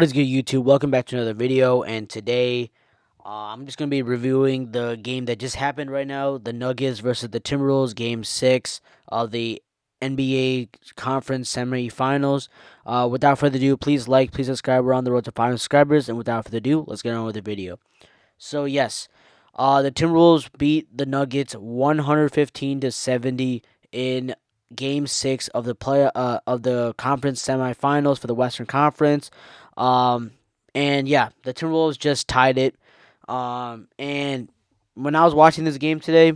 What is good, YouTube? Welcome back to another video. And today, I'm just gonna be reviewing the game that just happened right now: the Nuggets versus the Timberwolves, Game 6 of the NBA Conference Semifinals. Without further ado, please like, please subscribe. We're on the road to 500 subscribers. And without further ado, let's get on with the video. So yes, the Timberwolves beat the Nuggets 115-70 in Game 6 of the conference semifinals for the Western Conference. Um, and yeah, the Timberwolves just tied it. And when I was watching this game today,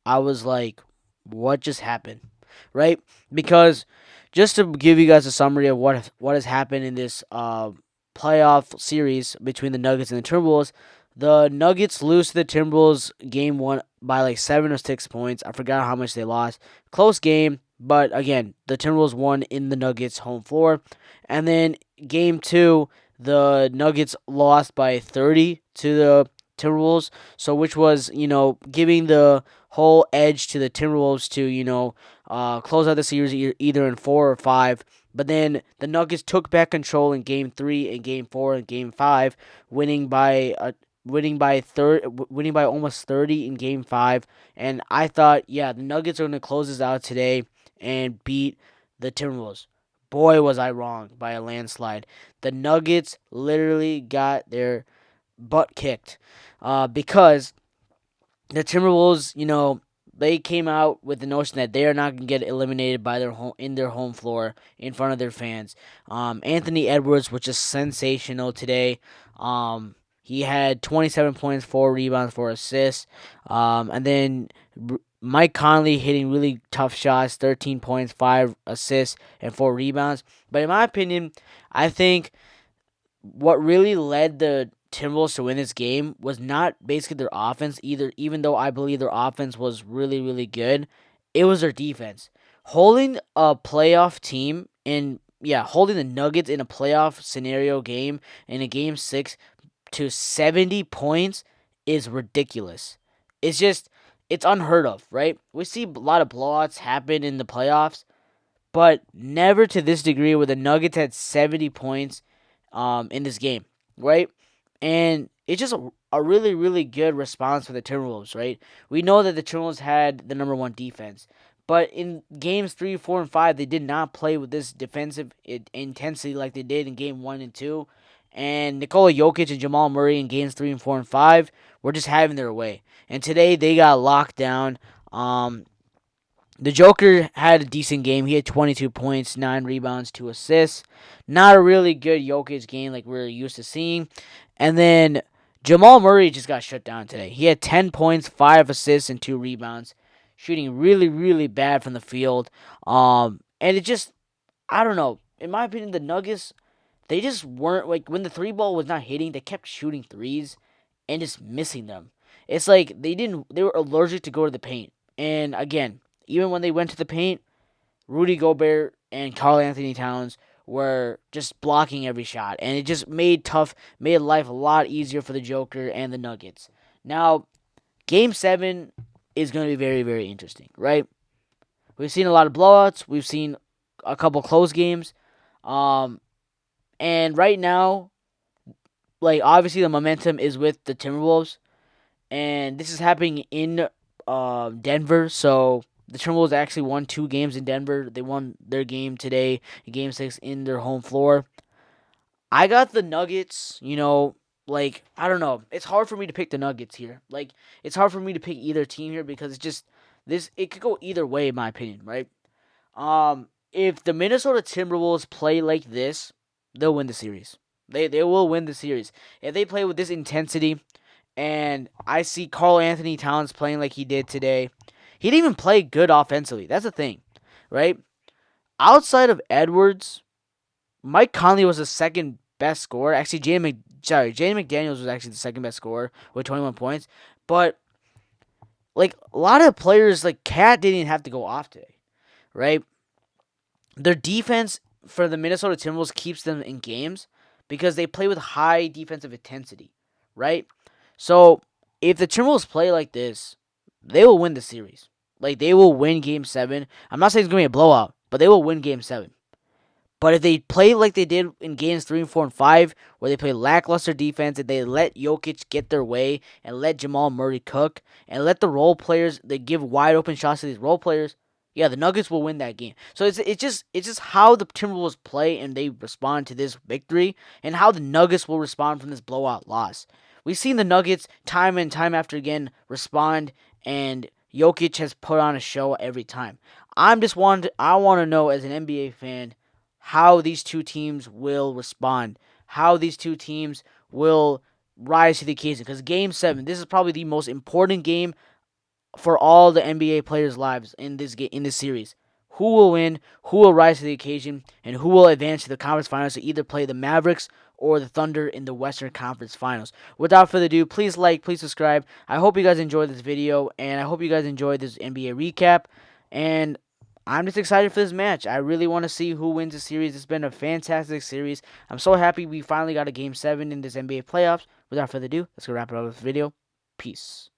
I was like, "What just happened?" Right? Because just to give you guys a summary of what has happened in this playoff series between the Nuggets and the Timberwolves, the Nuggets lose to the Timberwolves game one by like 7 or 6 points. I forgot how much they lost. Close game, but again, the Timberwolves won in the Nuggets' home floor. And then game two, the Nuggets lost by 30 to the Timberwolves. So which was, giving the whole edge to the Timberwolves to, close out the series either in 4 or 5. But then the Nuggets took back control in Game 3 and Game 4 and Game 5, winning by winning by almost 30 in Game 5. And I thought, yeah, the Nuggets are going to close this out today and beat the Timberwolves. Boy, was I wrong by a landslide. The Nuggets literally got their butt kicked because the Timberwolves, they came out with the notion that they are not going to get eliminated by their home floor in front of their fans. Anthony Edwards was just sensational today. He had 27 points, 4 rebounds, 4 assists. And then Mike Conley hitting really tough shots, 13 points, 5 assists, and 4 rebounds. But in my opinion, I think what really led the Timberwolves to win this game was not basically their offense either, even though I believe their offense was really, really good. It was their defense. Holding a playoff team holding the Nuggets in a playoff scenario game in a game 6 to 70 points is ridiculous. It's unheard of, right? We see a lot of blowouts happen in the playoffs, but never to this degree where the Nuggets had 70 points in this game, right? And it's just a really, really good response for the Timberwolves, right? We know that the Timberwolves had the number one defense, but in games 3, 4, and 5, they did not play with this defensive intensity like they did in game 1 and 2. And Nikola Jokic and Jamal Murray in games 3 and 4 and 5 were just having their way. And today they got locked down. The Joker had a decent game. He had 22 points, 9 rebounds, 2 assists. Not a really good Jokic game like we're used to seeing. And then Jamal Murray just got shut down today. He had 10 points, 5 assists, and 2 rebounds, shooting really, really bad from the field. And it just, I don't know. In my opinion, the Nuggets, they just weren't, like, when the three ball was not hitting, they kept shooting threes and just missing them. It's like they were allergic to go to the paint. And again, even when they went to the paint, Rudy Gobert and Karl-Anthony Towns were just blocking every shot, and it just made life a lot easier for the Joker and the Nuggets. Now, Game 7 is going to be very, very interesting, right? We've seen a lot of blowouts. We've seen a couple close games. Um, and right now, like, obviously the momentum is with the Timberwolves, and this is happening in Denver, so the Timberwolves actually won 2 games in Denver. They won their game today, Game 6, in their home floor. I got the Nuggets, like, I don't know. It's hard for me to pick the Nuggets here. Like, it's hard for me to pick either team here because it could go either way, in my opinion, right? If the Minnesota Timberwolves play like this, they'll win the series. They will win the series. If they play with this intensity, and I see Karl-Anthony Towns playing like he did today, he didn't even play good offensively. That's the thing, right? Outside of Edwards, Mike Conley was the second best scorer. Actually, Jaden McDaniels was actually the second best scorer with 21 points. But like a lot of players, like Cat didn't have to go off today, right? Their defense for the Minnesota Timberwolves keeps them in games because they play with high defensive intensity, right? So if the Timberwolves play like this, they will win the series. Like they will win Game 7. I'm not saying it's going to be a blowout, but they will win Game 7. But if they play like they did in games 3 and 4 and 5, where they play lackluster defense and they let Jokic get their way and let Jamal Murray cook and let the role players, they give wide open shots to these role players, yeah, the Nuggets will win that game. So it's just how the Timberwolves play and they respond to this victory and how the Nuggets will respond from this blowout loss. We've seen the Nuggets time and time after again respond, and Jokic has put on a show every time. I want to know as an NBA fan how these two teams will respond, how these two teams will rise to the occasion. Because Game 7, this is probably the most important game for all the NBA players' lives in this series. Who will win? Who will rise to the occasion? And who will advance to the conference finals to either play the Mavericks or the Thunder in the Western Conference Finals? Without further ado, please like, please subscribe. I hope you guys enjoyed this video, and I hope you guys enjoyed this NBA recap. And I'm just excited for this match. I really want to see who wins the series. It's been a fantastic series. I'm so happy we finally got a Game 7 in this NBA playoffs. Without further ado, let's go wrap it up with this video. Peace.